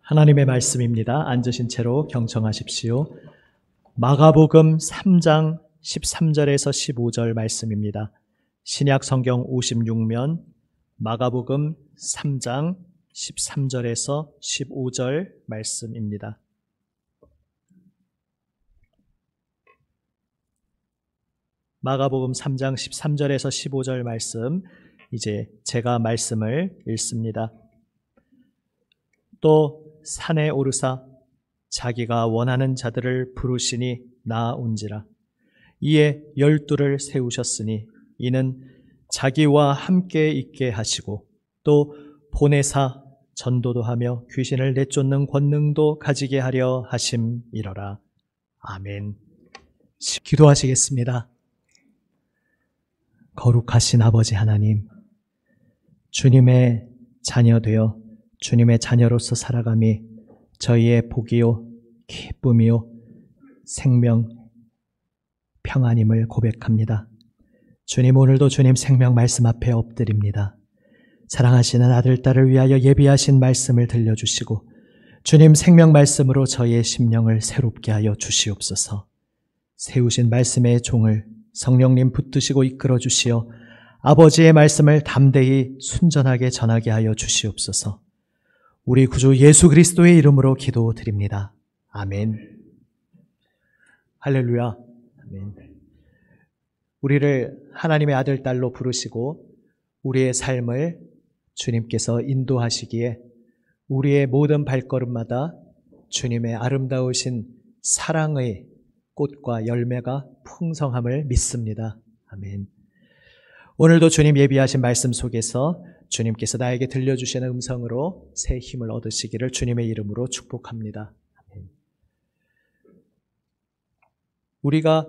하나님의 말씀입니다. 앉으신 채로 경청하십시오. 마가복음 3장 13절에서 15절 말씀입니다. 신약 성경 56면 마가복음 3장 13절에서 15절 말씀입니다. 마가복음 3장 13절에서 15절 말씀, 이제 제가 말씀을 읽습니다. 또 산에 오르사 자기가 원하는 자들을 부르시니 나아온지라. 이에 12를 세우셨으니 이는 자기와 함께 있게 하시고 또 보내사 전도도 하며 귀신을 내쫓는 권능도 가지게 하려 하심이러라. 아멘. 기도하시겠습니다. 거룩하신 아버지 하나님, 주님의 자녀 되어 주님의 자녀로서 살아감이 저희의 복이요, 기쁨이요, 생명, 평안임을 고백합니다. 주님, 오늘도 주님 생명 말씀 앞에 엎드립니다. 사랑하시는 아들, 딸을 위하여 예비하신 말씀을 들려주시고 주님 생명 말씀으로 저희의 심령을 새롭게 하여 주시옵소서. 세우신 말씀의 종을 성령님 붙드시고 이끌어 주시어 아버지의 말씀을 담대히 순전하게 전하게 하여 주시옵소서. 우리 구주 예수 그리스도의 이름으로 기도드립니다. 아멘. 할렐루야. 아멘. 우리를 하나님의 아들, 딸로 부르시고 우리의 삶을 주님께서 인도하시기에 우리의 모든 발걸음마다 주님의 아름다우신 사랑의 꽃과 열매가 풍성함을 믿습니다. 아멘. 오늘도 주님 예비하신 말씀 속에서 주님께서 나에게 들려주시는 음성으로 새 힘을 얻으시기를 주님의 이름으로 축복합니다. 아멘. 우리가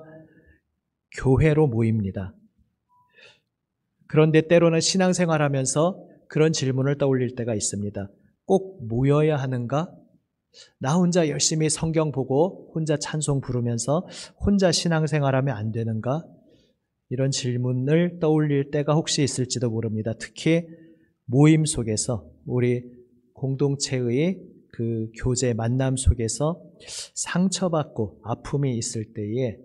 교회로 모입니다. 그런데 때로는 신앙생활하면서 그런 질문을 떠올릴 때가 있습니다. 꼭 모여야 하는가? 나 혼자 열심히 성경 보고 혼자 찬송 부르면서 혼자 신앙생활하면 안 되는가? 이런 질문을 떠올릴 때가 혹시 있을지도 모릅니다. 특히 모임 속에서 우리 공동체의 그 교제 만남 속에서 상처받고 아픔이 있을 때에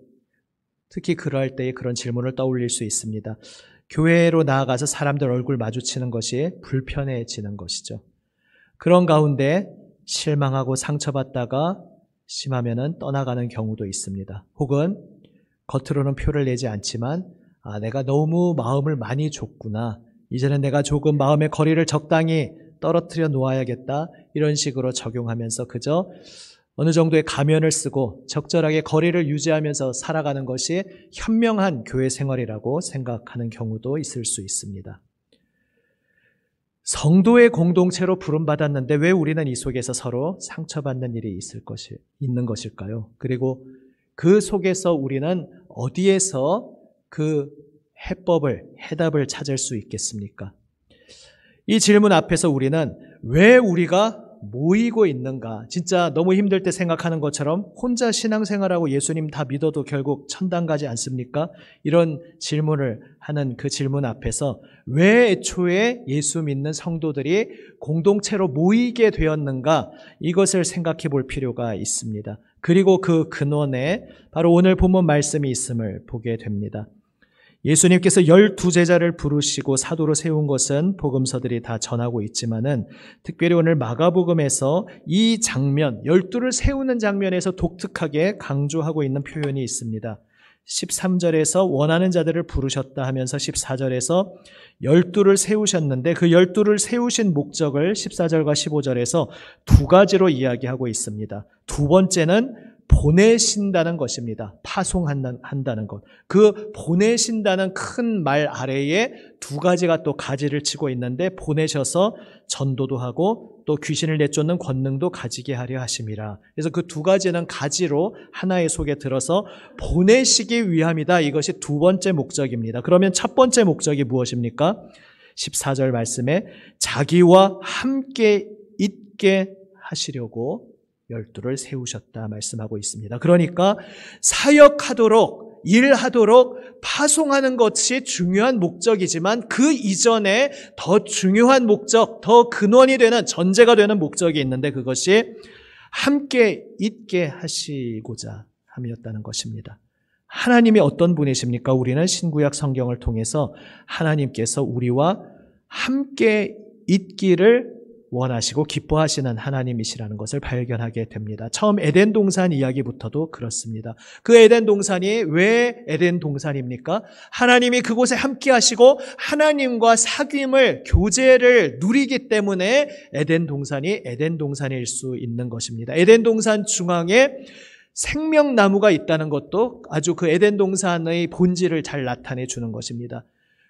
특히 그럴 때에 그런 질문을 떠올릴 수 있습니다. 교회로 나아가서 사람들 얼굴 마주치는 것이 불편해지는 것이죠. 그런 가운데 실망하고 상처받다가 심하면은 떠나가는 경우도 있습니다. 혹은 겉으로는 표를 내지 않지만 내가 너무 마음을 많이 줬구나. 이제는 내가 조금 마음의 거리를 적당히 떨어뜨려 놓아야겠다. 이런 식으로 적용하면서 그저 어느 정도의 가면을 쓰고 적절하게 거리를 유지하면서 살아가는 것이 현명한 교회 생활이라고 생각하는 경우도 있을 수 있습니다. 성도의 공동체로 부름받았는데 왜 우리는 이 속에서 서로 상처받는 일이 있는 것일까요? 그리고 그 속에서 우리는 어디에서 그 해답을 찾을 수 있겠습니까? 이 질문 앞에서 우리는 왜 우리가 모이고 있는가? 진짜 너무 힘들 때 생각하는 것처럼 혼자 신앙생활하고 예수님 다 믿어도 결국 천당 가지 않습니까? 이런 질문을 하는 그 질문 앞에서 왜 애초에 예수 믿는 성도들이 공동체로 모이게 되었는가? 이것을 생각해 볼 필요가 있습니다. 그리고 그 근원에 바로 오늘 본문 말씀이 있음을 보게 됩니다. 예수님께서 12제자를 부르시고 사도로 세운 것은 복음서들이 다 전하고 있지만은 특별히 오늘 마가복음에서 이 장면, 12를 세우는 장면에서 독특하게 강조하고 있는 표현이 있습니다. 13절에서 원하는 자들을 부르셨다 하면서 14절에서 12를 세우셨는데 그 12를 세우신 목적을 14절과 15절에서 두 가지로 이야기하고 있습니다. 두 번째는 보내신다는 것입니다. 파송한다는 것. 그 보내신다는 큰 말 아래에 두 가지가 또 가지를 치고 있는데 보내셔서 전도도 하고 또 귀신을 내쫓는 권능도 가지게 하려 하심이라. 그래서 그 두 가지는 가지로 하나의 속에 들어서 보내시기 위함이다. 이것이 두 번째 목적입니다. 그러면 첫 번째 목적이 무엇입니까? 14절 말씀에 자기와 함께 있게 하시려고 12를 세우셨다 말씀하고 있습니다. 그러니까 사역하도록, 일하도록 파송하는 것이 중요한 목적이지만 그 이전에 더 중요한 목적, 더 근원이 되는, 전제가 되는 목적이 있는데 그것이 함께 있게 하시고자 함이었다는 것입니다. 하나님이 어떤 분이십니까? 우리는 신구약 성경을 통해서 하나님께서 우리와 함께 있기를 원하시고 기뻐하시는 하나님이시라는 것을 발견하게 됩니다. 처음 에덴 동산 이야기부터도 그렇습니다. 그 에덴 동산이 왜 에덴 동산입니까? 하나님이 그곳에 함께 하시고 하나님과 사귐을, 교제를 누리기 때문에 에덴 동산이 에덴 동산일 수 있는 것입니다. 에덴 동산 중앙에 생명나무가 있다는 것도 아주 그 에덴 동산의 본질을 잘 나타내 주는 것입니다.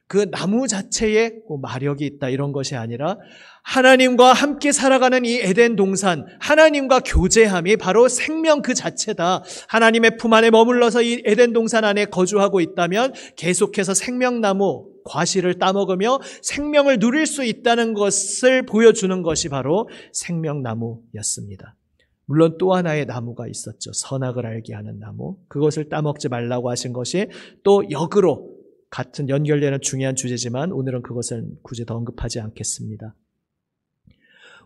그 나무 자체에 마력이 있다 이런 것이 아니라 하나님과 함께 살아가는 이 에덴 동산, 하나님과 교제함이 바로 생명 그 자체다. 하나님의 품 안에 머물러서 이 에덴 동산 안에 거주하고 있다면 계속해서 생명나무 과실을 따먹으며 생명을 누릴 수 있다는 것을 보여주는 것이 바로 생명나무였습니다. 물론 또 하나의 나무가 있었죠. 선악을 알게 하는 나무. 그것을 따먹지 말라고 하신 것이 또 역으로 같은 연결되는 중요한 주제지만 오늘은 그것을 굳이 더 언급하지 않겠습니다.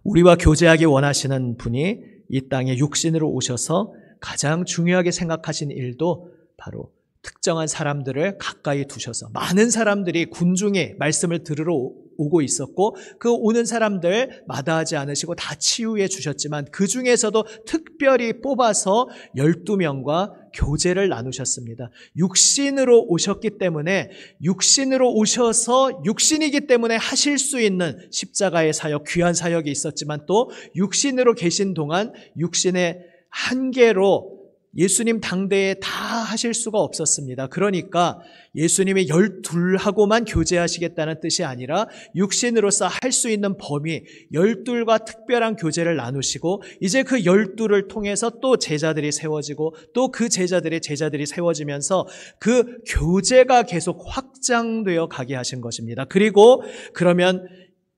우리와 교제하기 원하시는 분이 이 땅에 육신으로 오셔서 가장 중요하게 생각하신 일도 바로 특정한 사람들을 가까이 두셔서 많은 사람들이 군중에 말씀을 들으러 오고 있었고 그 오는 사람들 마다하지 않으시고 다 치유해 주셨지만 그 중에서도 특별히 뽑아서 12명과 교제를 나누셨습니다. 육신으로 오셨기 때문에 육신으로 오셔서 육신이기 때문에 하실 수 있는 십자가의 사역, 귀한 사역이 있었지만 또 육신으로 계신 동안 육신의 한계로 예수님 당대에 다 하실 수가 없었습니다. 그러니까 예수님이 12하고만 교제하시겠다는 뜻이 아니라 육신으로서 할 수 있는 범위 12과 특별한 교제를 나누시고 이제 그 12를 통해서 또 제자들이 세워지고 또 그 제자들이 세워지면서 그 교제가 계속 확장되어 가게 하신 것입니다. 그리고 그러면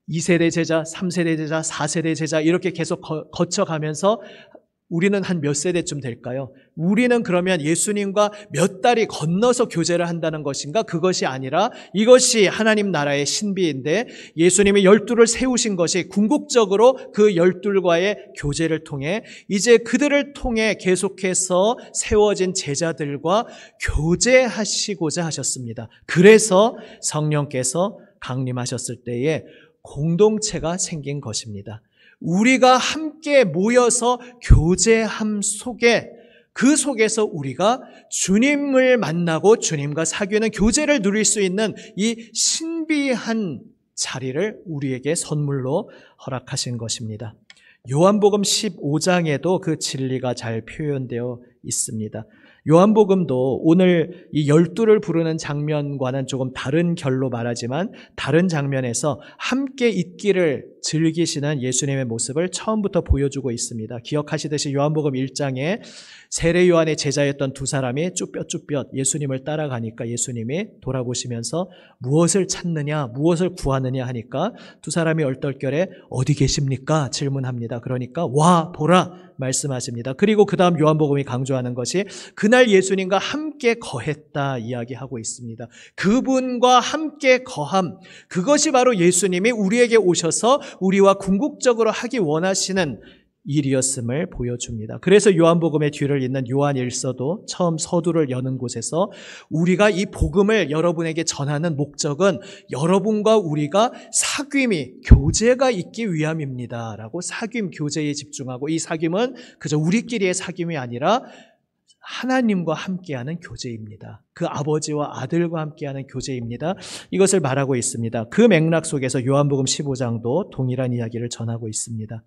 2세대 제자, 3세대 제자, 4세대 제자 이렇게 계속 거쳐가면서 우리는 한 몇 세대쯤 될까요? 우리는 그러면 예수님과 몇 달이 건너서 교제를 한다는 것인가? 그것이 아니라 이것이 하나님 나라의 신비인데 예수님이 12를 세우신 것이 궁극적으로 그 12과의 교제를 통해 이제 그들을 통해 계속해서 세워진 제자들과 교제하시고자 하셨습니다. 그래서 성령께서 강림하셨을 때에 공동체가 생긴 것입니다. 우리가 함께 모여서 교제함 속에 그 속에서 우리가 주님을 만나고 주님과 사귀는 교제를 누릴 수 있는 이 신비한 자리를 우리에게 선물로 허락하신 것입니다. 요한복음 15장에도 그 진리가 잘 표현되어 있습니다. 요한복음도 오늘 이 12를 부르는 장면과는 조금 다른 결로 말하지만 다른 장면에서 함께 있기를 즐기시는 예수님의 모습을 처음부터 보여주고 있습니다. 기억하시듯이 요한복음 1장에 세례 요한의 제자였던 두 사람이 쭈뼛쭈뼛 예수님을 따라가니까 예수님이 돌아보시면서 무엇을 찾느냐, 무엇을 구하느냐 하니까 두 사람이 얼떨결에 어디 계십니까? 질문합니다. 그러니까 와 보라 말씀하십니다. 그리고 그 다음 요한복음이 강조하는 것이 그날 예수님과 함께 거했다 이야기하고 있습니다. 그분과 함께 거함, 그것이 바로 예수님이 우리에게 오셔서 우리와 궁극적으로 하기 원하시는 일이었음을 보여줍니다. 그래서 요한복음의 뒤를 잇는 요한일서도 처음 서두를 여는 곳에서 우리가 이 복음을 여러분에게 전하는 목적은 여러분과 우리가 사귐이, 교제가 있기 위함입니다 라고 사귐, 교제에 집중하고 이 사귐은 그저 우리끼리의 사귐이 아니라 하나님과 함께하는 교제입니다. 그 아버지와 아들과 함께하는 교제입니다. 이것을 말하고 있습니다. 그 맥락 속에서 요한복음 15장도 동일한 이야기를 전하고 있습니다.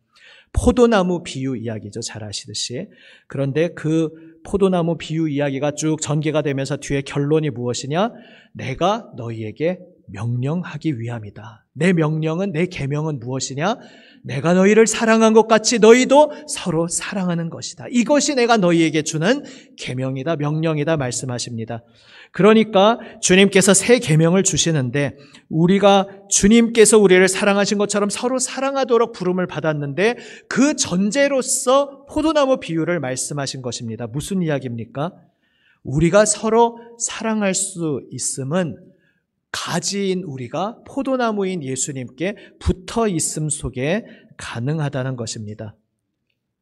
포도나무 비유 이야기죠. 잘 아시듯이. 그런데 그 포도나무 비유 이야기가 쭉 전개가 되면서 뒤에 결론이 무엇이냐? 내가 너희에게 명령하기 위함이다. 내 명령은, 내 계명은 무엇이냐? 내가 너희를 사랑한 것 같이 너희도 서로 사랑하는 것이다. 이것이 내가 너희에게 주는 계명이다, 명령이다 말씀하십니다. 그러니까 주님께서 새 계명을 주시는데 우리가 주님께서 우리를 사랑하신 것처럼 서로 사랑하도록 부름을 받았는데 그 전제로서 포도나무 비유를 말씀하신 것입니다. 무슨 이야기입니까? 우리가 서로 사랑할 수 있음은 가지인 우리가 포도나무인 예수님께 붙어 있음 속에 가능하다는 것입니다.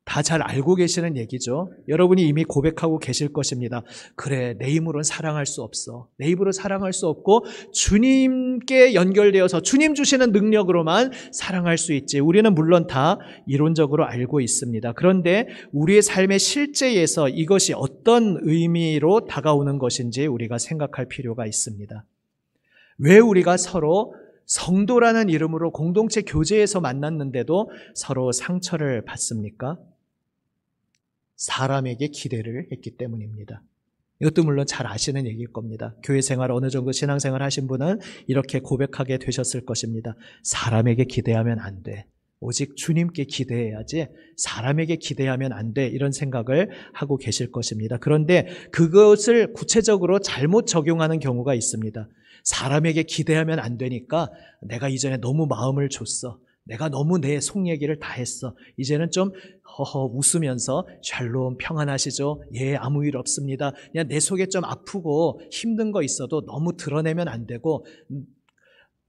다 잘 알고 계시는 얘기죠. 여러분이 이미 고백하고 계실 것입니다. 그래, 내 힘으로는 사랑할 수 없어. 내 힘으로 사랑할 수 없고 주님께 연결되어서 주님 주시는 능력으로만 사랑할 수 있지. 우리는 물론 다 이론적으로 알고 있습니다. 그런데 우리의 삶의 실제에서 이것이 어떤 의미로 다가오는 것인지 우리가 생각할 필요가 있습니다. 왜 우리가 서로 성도라는 이름으로 공동체 교제에서 만났는데도 서로 상처를 받습니까? 사람에게 기대를 했기 때문입니다. 이것도 물론 잘 아시는 얘기일 겁니다. 교회 생활 어느 정도 신앙생활 하신 분은 이렇게 고백하게 되셨을 것입니다. 사람에게 기대하면 안 돼. 오직 주님께 기대해야지 사람에게 기대하면 안 돼. 이런 생각을 하고 계실 것입니다. 그런데 그것을 구체적으로 잘못 적용하는 경우가 있습니다. 사람에게 기대하면 안 되니까 내가 이전에 너무 마음을 줬어. 내가 너무 내 속 얘기를 다 했어. 이제는 좀 허허 웃으면서 샬롬 평안하시죠? 예, 아무 일 없습니다. 그냥 내 속에 좀 아프고 힘든 거 있어도 너무 드러내면 안 되고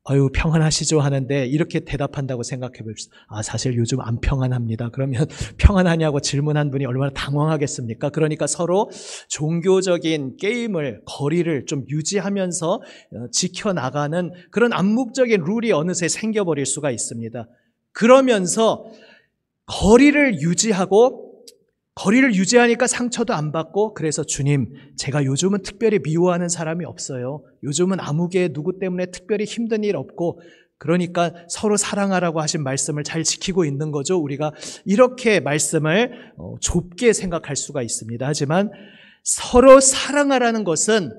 아유 평안하시죠 하는데 이렇게 대답한다고 생각해 봅시다. 아 사실 요즘 안 평안합니다. 그러면 평안하냐고 질문한 분이 얼마나 당황하겠습니까? 그러니까 서로 종교적인 게임을 거리를 좀 유지하면서 지켜나가는 그런 암묵적인 룰이 어느새 생겨버릴 수가 있습니다. 그러면서 거리를 유지하니까 상처도 안 받고 그래서 주님 제가 요즘은 특별히 미워하는 사람이 없어요. 요즘은 아무개 누구 때문에 특별히 힘든 일 없고 그러니까 서로 사랑하라고 하신 말씀을 잘 지키고 있는 거죠. 우리가 이렇게 말씀을 좁게 생각할 수가 있습니다. 하지만 서로 사랑하라는 것은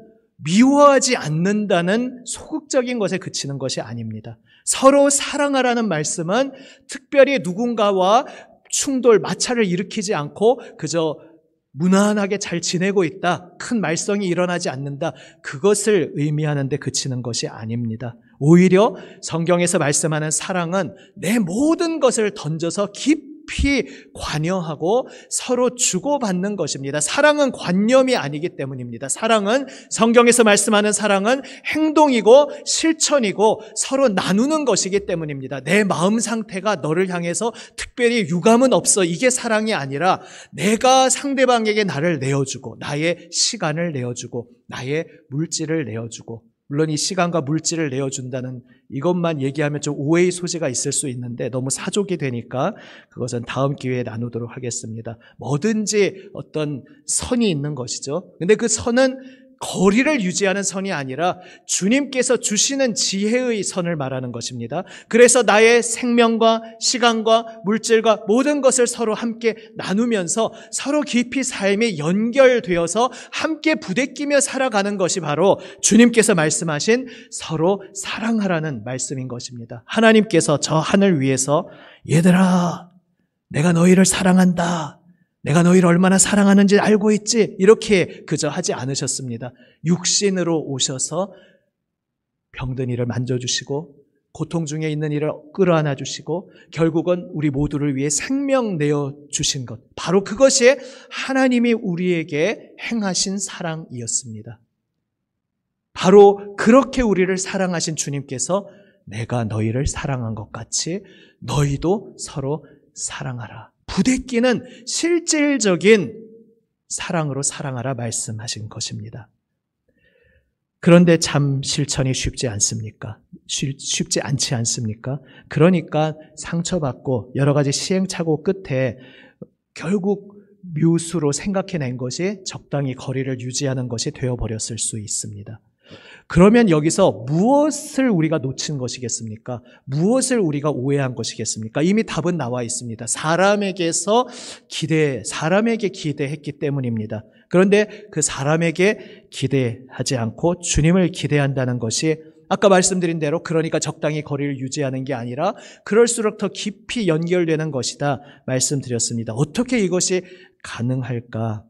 미워하지 않는다는 소극적인 것에 그치는 것이 아닙니다. 서로 사랑하라는 말씀은 특별히 누군가와 충돌, 마찰을 일으키지 않고 그저 무난하게 잘 지내고 있다. 큰 말썽이 일어나지 않는다. 그것을 의미하는 데 그치는 것이 아닙니다. 오히려 성경에서 말씀하는 사랑은 내 모든 것을 던져서 깊이 관여하고 서로 주고받는 것입니다. 사랑은 관념이 아니기 때문입니다. 사랑은 성경에서 말씀하는 사랑은 행동이고 실천이고 서로 나누는 것이기 때문입니다. 내 마음 상태가 너를 향해서 특별히 유감은 없어. 이게 사랑이 아니라 내가 상대방에게 나를 내어주고 나의 시간을 내어주고 나의 물질을 내어주고 물론 이 시간과 물질을 내어준다는 이것만 얘기하면 좀 오해의 소지가 있을 수 있는데 너무 사족이 되니까 그것은 다음 기회에 나누도록 하겠습니다. 뭐든지 어떤 선이 있는 것이죠. 근데 그 선은 거리를 유지하는 선이 아니라 주님께서 주시는 지혜의 선을 말하는 것입니다. 그래서 나의 생명과 시간과 물질과 모든 것을 서로 함께 나누면서 서로 깊이 삶이 연결되어서 함께 부대끼며 살아가는 것이 바로 주님께서 말씀하신 서로 사랑하라는 말씀인 것입니다. 하나님께서 저 하늘 위에서 얘들아 내가 너희를 사랑한다. 내가 너희를 얼마나 사랑하는지 알고 있지? 이렇게 그저 하지 않으셨습니다. 육신으로 오셔서 병든 이를 만져주시고 고통 중에 있는 이를 끌어안아 주시고 결국은 우리 모두를 위해 생명 내어주신 것. 바로 그것이 하나님이 우리에게 행하신 사랑이었습니다. 바로 그렇게 우리를 사랑하신 주님께서 내가 너희를 사랑한 것 같이 너희도 서로 사랑하라. 부대끼는 실질적인 사랑으로 사랑하라 말씀하신 것입니다. 그런데 참 실천이 쉽지 않습니까? 쉽지 않지 않습니까? 그러니까 상처받고 여러 가지 시행착오 끝에 결국 묘수로 생각해낸 것이 적당히 거리를 유지하는 것이 되어버렸을 수 있습니다. 그러면 여기서 무엇을 우리가 놓친 것이겠습니까? 무엇을 우리가 오해한 것이겠습니까? 이미 답은 나와 있습니다. 사람에게 기대했기 때문입니다. 그런데 그 사람에게 기대하지 않고 주님을 기대한다는 것이 아까 말씀드린 대로 그러니까 적당히 거리를 유지하는 게 아니라 그럴수록 더 깊이 연결되는 것이다 말씀드렸습니다. 어떻게 이것이 가능할까?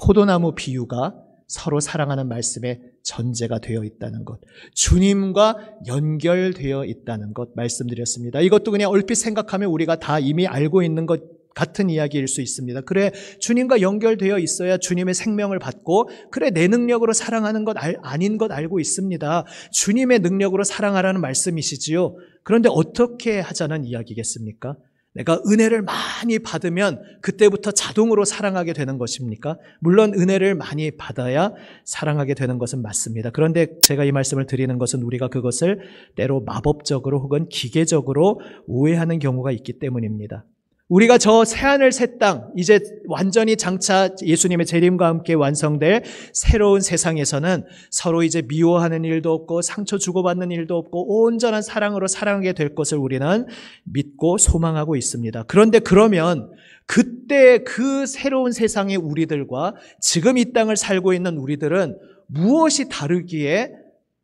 포도나무 비유가 서로 사랑하는 말씀의 전제가 되어 있다는 것, 주님과 연결되어 있다는 것 말씀드렸습니다. 이것도 그냥 얼핏 생각하면 우리가 다 이미 알고 있는 것 같은 이야기일 수 있습니다. 그래, 주님과 연결되어 있어야 주님의 생명을 받고, 그래, 내 능력으로 사랑하는 것 아닌 것 알고 있습니다. 주님의 능력으로 사랑하라는 말씀이시지요. 그런데 어떻게 하자는 이야기겠습니까? 내가 은혜를 많이 받으면 그때부터 자동으로 사랑하게 되는 것입니까? 물론 은혜를 많이 받아야 사랑하게 되는 것은 맞습니다. 그런데 제가 이 말씀을 드리는 것은 우리가 그것을 때로 마법적으로 혹은 기계적으로 오해하는 경우가 있기 때문입니다. 우리가 저 새하늘 새 땅, 이제 완전히 장차 예수님의 재림과 함께 완성될 새로운 세상에서는 서로 이제 미워하는 일도 없고 상처 주고받는 일도 없고 온전한 사랑으로 사랑하게 될 것을 우리는 믿고 소망하고 있습니다. 그런데 그러면 그때 그 새로운 세상의 우리들과 지금 이 땅을 살고 있는 우리들은 무엇이 다르기에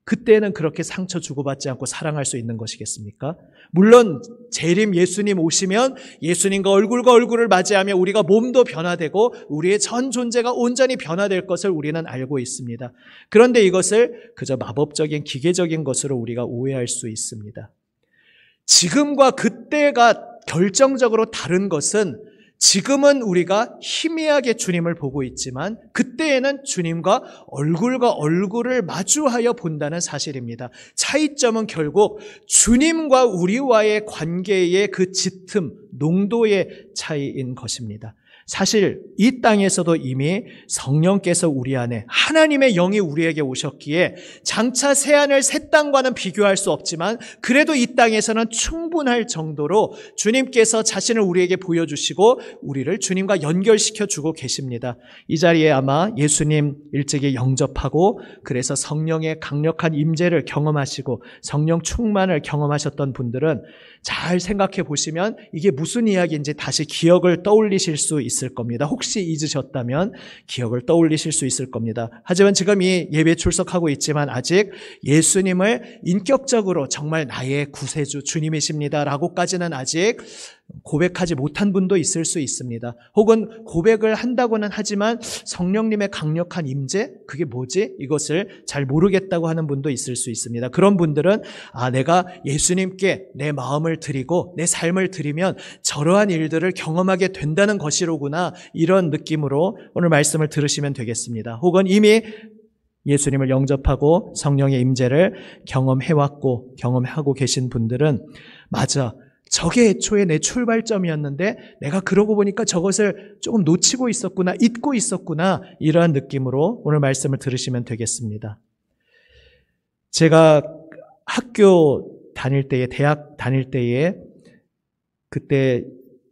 그때는 그렇게 상처 주고받지 않고 사랑할 수 있는 것이겠습니까? 물론 재림 예수님 오시면 예수님과 얼굴을 맞이하며 우리가 몸도 변화되고 우리의 전 존재가 온전히 변화될 것을 우리는 알고 있습니다. 그런데 이것을 그저 마법적인 기계적인 것으로 우리가 오해할 수 있습니다. 지금과 그때가 결정적으로 다른 것은 지금은 우리가 희미하게 주님을 보고 있지만 그때에는 주님과 얼굴과 얼굴을 마주하여 본다는 사실입니다. 차이점은 결국 주님과 우리와의 관계의 그 짙음, 농도의 차이인 것입니다. 사실 이 땅에서도 이미 성령께서 우리 안에 하나님의 영이 우리에게 오셨기에 장차 새하늘 새 땅과는 비교할 수 없지만 그래도 이 땅에서는 충분할 정도로 주님께서 자신을 우리에게 보여주시고 우리를 주님과 연결시켜주고 계십니다. 이 자리에 아마 예수님 일찍이 영접하고 그래서 성령의 강력한 임재를 경험하시고 성령 충만을 경험하셨던 분들은 잘 생각해 보시면 이게 무슨 이야기인지 다시 기억을 떠올리실 수 있을 겁니다. 혹시 잊으셨다면 기억을 떠올리실 수 있을 겁니다. 하지만 지금 이 예배에 출석하고 있지만 아직 예수님을 인격적으로 정말 나의 구세주 주님이십니다라고까지는 아직 고백하지 못한 분도 있을 수 있습니다. 혹은 고백을 한다고는 하지만 성령님의 강력한 임재? 그게 뭐지? 이것을 잘 모르겠다고 하는 분도 있을 수 있습니다. 그런 분들은 내가 예수님께 내 마음을 드리고 내 삶을 드리면 저러한 일들을 경험하게 된다는 것이로구나, 이런 느낌으로 오늘 말씀을 들으시면 되겠습니다. 혹은 이미 예수님을 영접하고 성령의 임재를 경험해왔고 경험하고 계신 분들은 맞아, 저게 애초에 내 출발점이었는데 내가 그러고 보니까 저것을 조금 놓치고 있었구나, 잊고 있었구나, 이러한 느낌으로 오늘 말씀을 들으시면 되겠습니다. 제가 학교 다닐 때에, 대학 다닐 때에 그때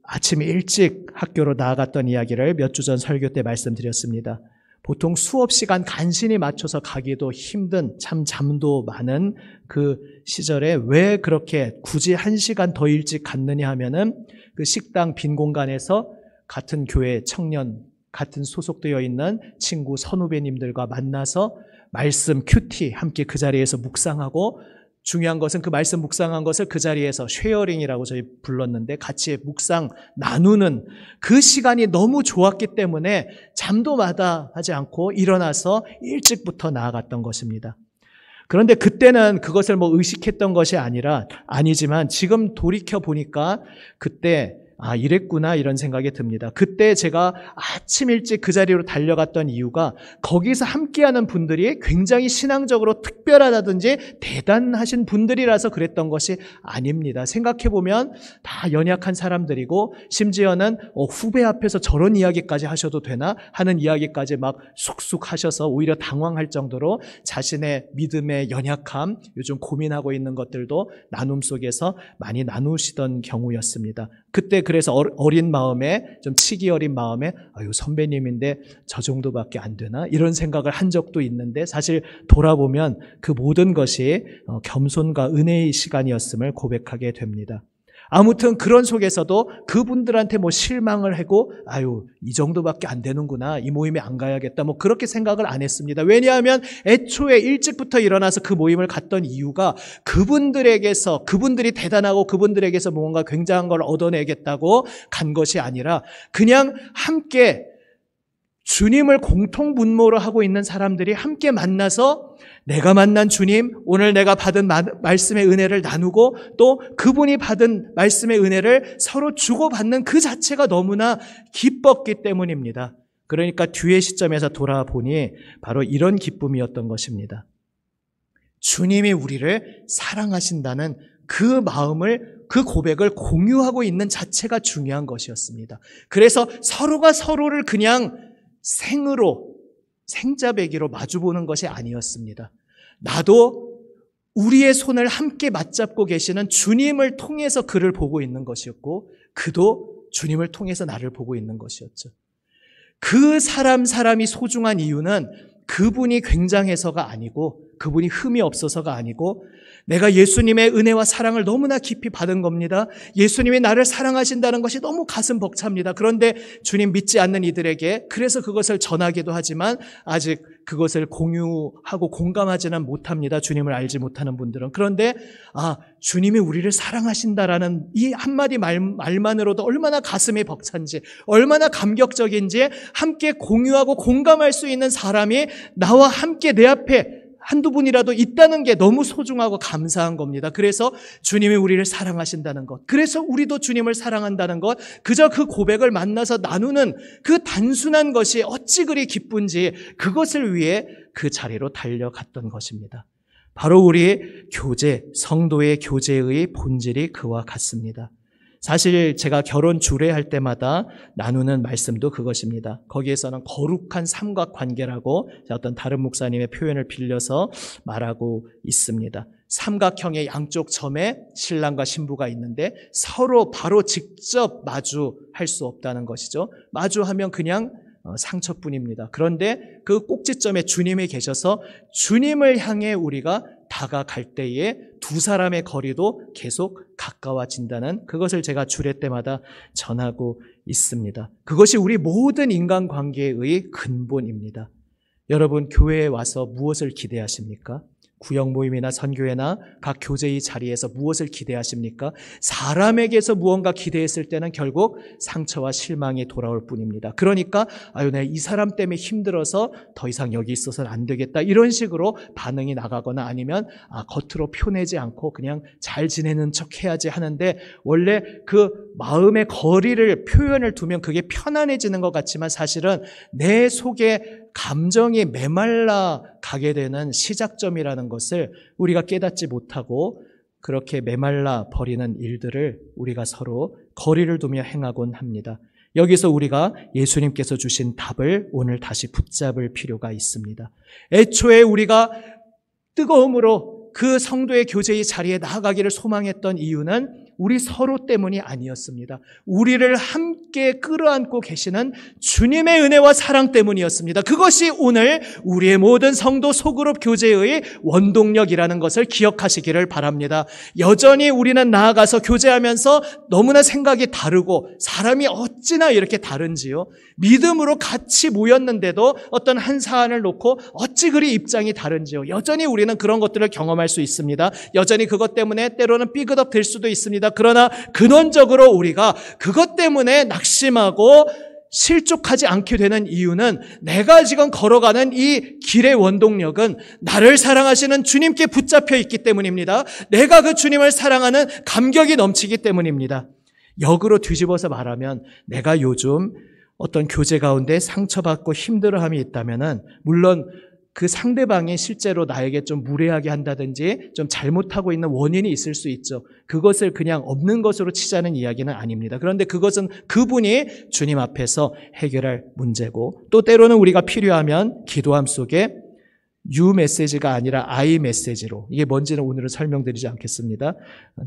아침 일찍 학교로 나아갔던 이야기를 몇 주 전 설교 때 말씀드렸습니다. 보통 수업 시간 간신히 맞춰서 가기도 힘든, 참 잠도 많은 그 시절에 왜 그렇게 굳이 1시간 더 일찍 갔느냐 하면은 그 식당 빈 공간에서 같은 교회 청년, 같은 소속되어 있는 친구 선후배님들과 만나서 말씀 큐티 함께 그 자리에서 묵상하고, 중요한 것은 그 말씀 묵상한 것을 그 자리에서 쉐어링이라고 저희 불렀는데 같이 묵상 나누는 그 시간이 너무 좋았기 때문에 잠도 마다하지 않고 일어나서 일찍부터 나아갔던 것입니다. 그런데 그때는 그것을 의식했던 것이 아니지만 지금 돌이켜 보니까 그때 이랬구나, 이런 생각이 듭니다. 그때 제가 아침 일찍 그 자리로 달려갔던 이유가 거기서 함께하는 분들이 굉장히 신앙적으로 특별하다든지 대단하신 분들이라서 그랬던 것이 아닙니다. 생각해보면 다 연약한 사람들이고 심지어는 후배 앞에서 저런 이야기까지 하셔도 되나 하는 이야기까지 막 쑥쑥 하셔서 오히려 당황할 정도로 자신의 믿음의 연약함, 요즘 고민하고 있는 것들도 나눔 속에서 많이 나누시던 경우였습니다. 그때 그래서 어린 마음에, 좀 치기 어린 마음에 선배님인데 저 정도밖에 안 되나? 이런 생각을 한 적도 있는데 사실 돌아보면 그 모든 것이 겸손과 은혜의 시간이었음을 고백하게 됩니다. 아무튼 그런 속에서도 그분들한테 실망을 하고 이 정도밖에 안 되는구나, 이 모임에 안 가야겠다, 그렇게 생각을 안 했습니다. 왜냐하면 애초에 일찍부터 일어나서 그 모임을 갔던 이유가 그분들이 대단하고 그분들에게서 뭔가 굉장한 걸 얻어내겠다고 간 것이 아니라 그냥 함께 주님을 공통 분모로 하고 있는 사람들이 함께 만나서 내가 만난 주님, 오늘 내가 받은 말씀의 은혜를 나누고 또 그분이 받은 말씀의 은혜를 서로 주고받는 그 자체가 너무나 기뻤기 때문입니다. 그러니까 뒤의 시점에서 돌아보니 바로 이런 기쁨이었던 것입니다. 주님이 우리를 사랑하신다는 그 마음을, 그 고백을 공유하고 있는 자체가 중요한 것이었습니다. 그래서 서로가 서로를 그냥 생자배기로 마주보는 것이 아니었습니다. 나도 우리의 손을 함께 맞잡고 계시는 주님을 통해서 그를 보고 있는 것이었고, 그도 주님을 통해서 나를 보고 있는 것이었죠. 그 사람이 소중한 이유는 그분이 굉장해서가 아니고, 그분이 흠이 없어서가 아니고, 내가 예수님의 은혜와 사랑을 너무나 깊이 받은 겁니다. 예수님이 나를 사랑하신다는 것이 너무 가슴 벅찹니다. 그런데 주님 믿지 않는 이들에게 그래서 그것을 전하기도 하지만 아직 그것을 공유하고 공감하지는 못합니다. 주님을 알지 못하는 분들은. 그런데 주님이 우리를 사랑하신다라는 이 한마디 말만으로도 얼마나 가슴이 벅찬지, 얼마나 감격적인지 함께 공유하고 공감할 수 있는 사람이 나와 함께 내 앞에 한두 분이라도 있다는 게 너무 소중하고 감사한 겁니다. 그래서 주님이 우리를 사랑하신다는 것, 그래서 우리도 주님을 사랑한다는 것, 그저 그 고백을 만나서 나누는 그 단순한 것이 어찌 그리 기쁜지 그것을 위해 그 자리로 달려갔던 것입니다. 바로 우리 성도의 교제의 본질이 그와 같습니다. 사실 제가 결혼 주례할 때마다 나누는 말씀도 그것입니다. 거기에서는 거룩한 삼각관계라고 어떤 다른 목사님의 표현을 빌려서 말하고 있습니다. 삼각형의 양쪽 점에 신랑과 신부가 있는데 서로 바로 직접 마주할 수 없다는 것이죠. 마주하면 그냥 상처뿐입니다. 그런데 그 꼭지점에 주님이 계셔서 주님을 향해 우리가 다가갈 때에 두 사람의 거리도 계속 가까워진다는 그것을 제가 주례 때마다 전하고 있습니다. 그것이 우리 모든 인간관계의 근본입니다. 여러분, 교회에 와서 무엇을 기대하십니까? 구역 모임이나 선교회나 각 교제의 자리에서 무엇을 기대하십니까? 사람에게서 무언가 기대했을 때는 결국 상처와 실망이 돌아올 뿐입니다. 그러니까 내가 이 사람 때문에 힘들어서 더 이상 여기 있어서는 안 되겠다, 이런 식으로 반응이 나가거나 아니면 겉으로 표내지 않고 그냥 잘 지내는 척 해야지 하는데, 원래 그 마음의 거리를 표현을 두면 그게 편안해지는 것 같지만 사실은 내 속에 감정이 메말라 가게 되는 시작점이라는 것을 우리가 깨닫지 못하고 그렇게 메말라 버리는 일들을 우리가 서로 거리를 두며 행하곤 합니다. 여기서 우리가 예수님께서 주신 답을 오늘 다시 붙잡을 필요가 있습니다. 애초에 우리가 뜨거움으로 그 성도의 교제의 자리에 나아가기를 소망했던 이유는 우리 서로 때문이 아니었습니다. 우리를 함께 끌어안고 계시는 주님의 은혜와 사랑 때문이었습니다. 그것이 오늘 우리의 모든 성도 소그룹 교제의 원동력이라는 것을 기억하시기를 바랍니다. 여전히 우리는 나아가서 교제하면서 너무나 생각이 다르고 사람이 어찌나 이렇게 다른지요. 믿음으로 같이 모였는데도 어떤 한 사안을 놓고 어찌 그리 입장이 다른지요. 여전히 우리는 그런 것들을 경험할 수 있습니다. 여전히 그것 때문에 때로는 삐그덕 될 수도 있습니다. 그러나 근원적으로 우리가 그것 때문에 낙심하고 실족하지 않게 되는 이유는 내가 지금 걸어가는 이 길의 원동력은 나를 사랑하시는 주님께 붙잡혀 있기 때문입니다. 내가 그 주님을 사랑하는 감격이 넘치기 때문입니다. 역으로 뒤집어서 말하면 내가 요즘 어떤 교제 가운데 상처받고 힘들어함이 있다면은 물론 그 상대방이 실제로 나에게 좀 무례하게 한다든지 좀 잘못하고 있는 원인이 있을 수 있죠. 그것을 그냥 없는 것으로 치자는 이야기는 아닙니다. 그런데 그것은 그분이 주님 앞에서 해결할 문제고, 또 때로는 우리가 필요하면 기도함 속에 유 메시지가 아니라 I 메시지로, 이게 뭔지는 오늘은 설명드리지 않겠습니다.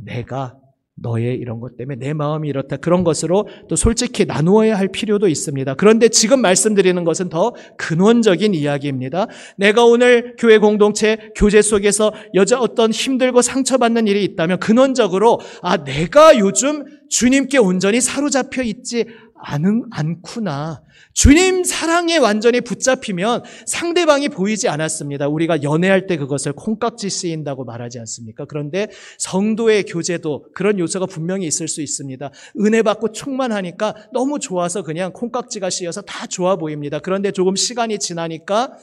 내가 너의 이런 것 때문에 내 마음이 이렇다, 그런 것으로 또 솔직히 나누어야 할 필요도 있습니다. 그런데 지금 말씀드리는 것은 더 근원적인 이야기입니다. 내가 오늘 교회 공동체 교제 속에서 어떤 힘들고 상처받는 일이 있다면 근원적으로 내가 요즘 주님께 온전히 사로잡혀 있지 않구나. 주님 사랑에 완전히 붙잡히면 상대방이 보이지 않았습니다. 우리가 연애할 때 그것을 콩깍지 씌인다고 말하지 않습니까? 그런데 성도의 교제도 그런 요소가 분명히 있을 수 있습니다. 은혜 받고 충만하니까 너무 좋아서 그냥 콩깍지가 씌어서 다 좋아 보입니다. 그런데 조금 시간이 지나니까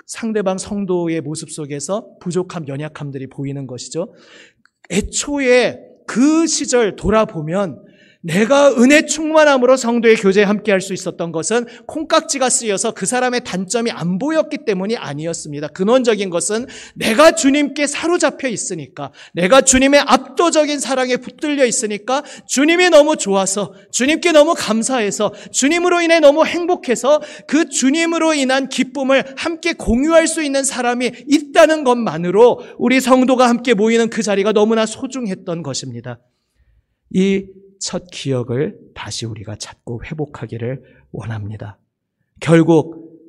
상대방 성도의 모습 속에서 부족함, 연약함들이 보이는 것이죠. 애초에 그 시절 돌아보면 내가 은혜 충만함으로 성도의 교제에 함께할 수 있었던 것은 콩깍지가 쓰여서 그 사람의 단점이 안 보였기 때문이 아니었습니다. 근원적인 것은 내가 주님께 사로잡혀 있으니까, 내가 주님의 압도적인 사랑에 붙들려 있으니까, 주님이 너무 좋아서, 주님께 너무 감사해서, 주님으로 인해 너무 행복해서 그 주님으로 인한 기쁨을 함께 공유할 수 있는 사람이 있다는 것만으로 우리 성도가 함께 모이는 그 자리가 너무나 소중했던 것입니다. 이 첫 기억을 다시 우리가 찾고 회복하기를 원합니다. 결국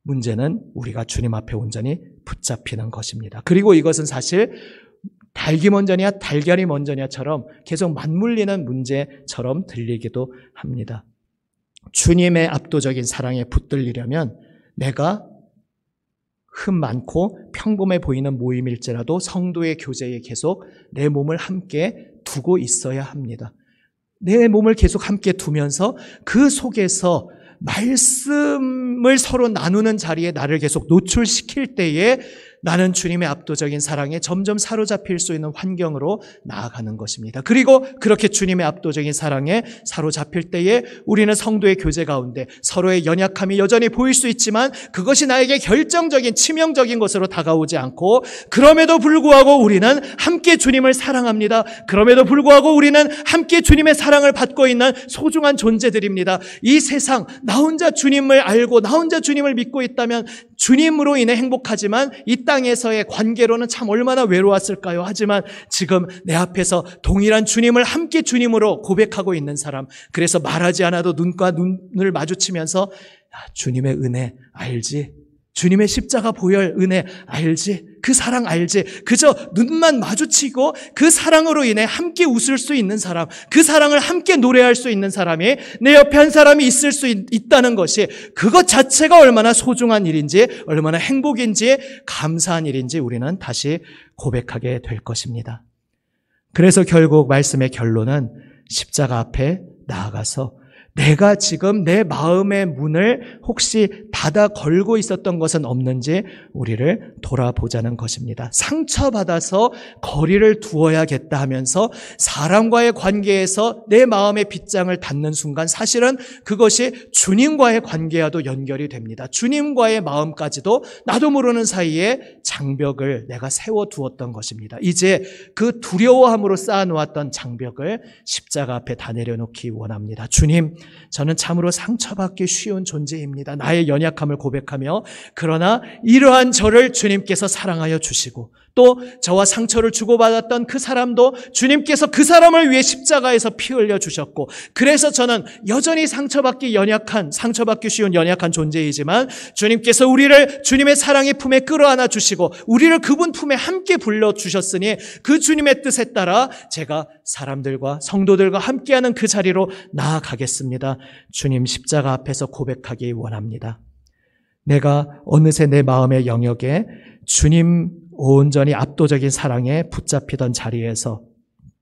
문제는 우리가 주님 앞에 온전히 붙잡히는 것입니다. 그리고 이것은 사실 닭이 먼저냐 달걀이 먼저냐처럼 계속 맞물리는 문제처럼 들리기도 합니다. 주님의 압도적인 사랑에 붙들리려면 내가 흠 많고 평범해 보이는 모임일지라도 성도의 교제에 계속 내 몸을 함께 두고 있어야 합니다. 내 몸을 계속 함께 두면서 그 속에서 말씀을 서로 나누는 자리에 나를 계속 노출시킬 때에 나는 주님의 압도적인 사랑에 점점 사로잡힐 수 있는 환경으로 나아가는 것입니다. 그리고 그렇게 주님의 압도적인 사랑에 사로잡힐 때에 우리는 성도의 교제 가운데 서로의 연약함이 여전히 보일 수 있지만 그것이 나에게 결정적인 치명적인 것으로 다가오지 않고, 그럼에도 불구하고 우리는 함께 주님을 사랑합니다. 그럼에도 불구하고 우리는 함께 주님의 사랑을 받고 있는 소중한 존재들입니다. 이 세상 나 혼자 주님을 알고 나 혼자 주님을 믿고 있다면 주님으로 인해 행복하지만 이 땅에서의 관계로는 참 얼마나 외로웠을까요? 하지만 지금 내 앞에서 동일한 주님을 함께 주님으로 고백하고 있는 사람, 그래서 말하지 않아도 눈과 눈을 마주치면서 주님의 은혜 알지? 주님의 십자가 보혈 은혜 알지? 그 사랑 알지? 그저 눈만 마주치고 그 사랑으로 인해 함께 웃을 수 있는 사람, 그 사랑을 함께 노래할 수 있는 사람이 내 옆에 한 사람이 있을 수 있다는 것이, 그것 자체가 얼마나 소중한 일인지, 얼마나 행복인지, 감사한 일인지 우리는 다시 고백하게 될 것입니다. 그래서 결국 말씀의 결론은 십자가 앞에 나아가서 내가 지금 내 마음의 문을 혹시 닫아 걸고 있었던 것은 없는지 우리를 돌아보자는 것입니다. 상처받아서 거리를 두어야겠다 하면서 사람과의 관계에서 내 마음의 빗장을 닫는 순간 사실은 그것이 주님과의 관계와도 연결이 됩니다. 주님과의 마음까지도 나도 모르는 사이에 장벽을 내가 세워두었던 것입니다. 이제 그 두려워함으로 쌓아놓았던 장벽을 십자가 앞에 다 내려놓기 원합니다. 주님, 저는 참으로 상처받기 쉬운 존재입니다. 나의 연약함을 고백하며, 그러나 이러한 저를 주님께서 사랑하여 주시고 또 저와 상처를 주고받았던 그 사람도 주님께서 그 사람을 위해 십자가에서 피 흘려 주셨고, 그래서 저는 여전히 상처받기 쉬운 연약한 존재이지만 주님께서 우리를 주님의 사랑의 품에 끌어안아 주시고 우리를 그분 품에 함께 불러주셨으니 그 주님의 뜻에 따라 제가 사람들과 성도들과 함께하는 그 자리로 나아가겠습니다. 주님 십자가 앞에서 고백하기 원합니다. 내가 어느새 내 마음의 영역에 주님 온전히 압도적인 사랑에 붙잡히던 자리에서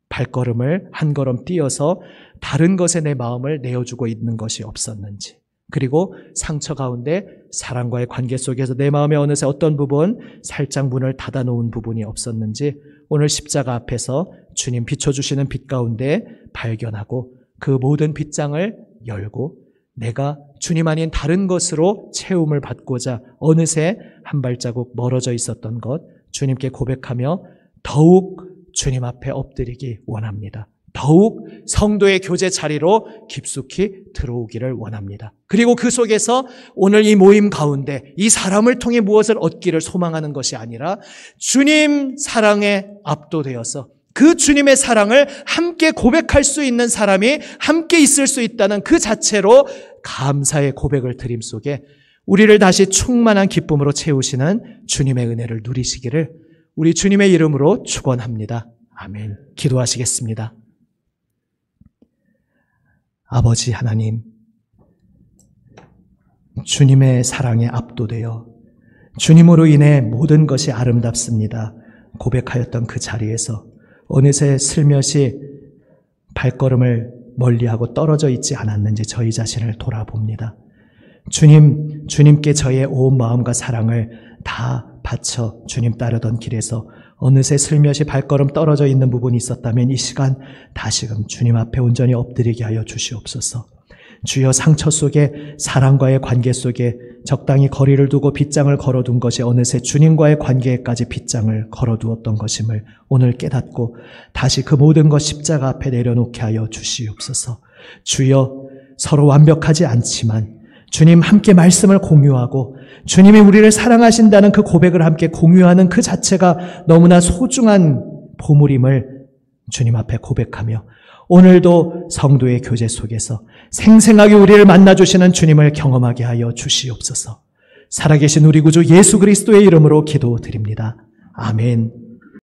발걸음을 한 걸음 띄어서 다른 것에 내 마음을 내어주고 있는 것이 없었는지, 그리고 상처 가운데 사랑과의 관계 속에서 내 마음에 어느새 어떤 부분 살짝 문을 닫아놓은 부분이 없었는지 오늘 십자가 앞에서 주님 비춰주시는 빛 가운데 발견하고 그 모든 빗장을 열고 내가 주님 아닌 다른 것으로 채움을 받고자 어느새 한 발자국 멀어져 있었던 것 주님께 고백하며 더욱 주님 앞에 엎드리기 원합니다. 더욱 성도의 교제 자리로 깊숙이 들어오기를 원합니다. 그리고 그 속에서 오늘 이 모임 가운데 이 사람을 통해 무엇을 얻기를 소망하는 것이 아니라 주님 사랑에 압도되어서 그 주님의 사랑을 함께 고백할 수 있는 사람이 함께 있을 수 있다는 그 자체로 감사의 고백을 드림 속에 우리를 다시 충만한 기쁨으로 채우시는 주님의 은혜를 누리시기를 우리 주님의 이름으로 축원합니다. 아멘. 기도하시겠습니다. 아버지 하나님, 주님의 사랑에 압도되어 주님으로 인해 모든 것이 아름답습니다 고백하였던 그 자리에서 어느새 슬며시 발걸음을 멀리하고 떨어져 있지 않았는지 저희 자신을 돌아봅니다. 주님께 저의 온 마음과 사랑을 다 바쳐 주님 따르던 길에서 어느새 슬며시 발걸음 떨어져 있는 부분이 있었다면 이 시간 다시금 주님 앞에 온전히 엎드리게 하여 주시옵소서. 주여, 상처 속에 사랑과의 관계 속에 적당히 거리를 두고 빗장을 걸어둔 것이 어느새 주님과의 관계에까지 빗장을 걸어두었던 것임을 오늘 깨닫고 다시 그 모든 것 십자가 앞에 내려놓게 하여 주시옵소서. 주여, 서로 완벽하지 않지만 주님 함께 말씀을 공유하고 주님이 우리를 사랑하신다는 그 고백을 함께 공유하는 그 자체가 너무나 소중한 보물임을 주님 앞에 고백하며 오늘도 성도의 교제 속에서 생생하게 우리를 만나주시는 주님을 경험하게 하여 주시옵소서. 살아계신 우리 구주 예수 그리스도의 이름으로 기도드립니다. 아멘.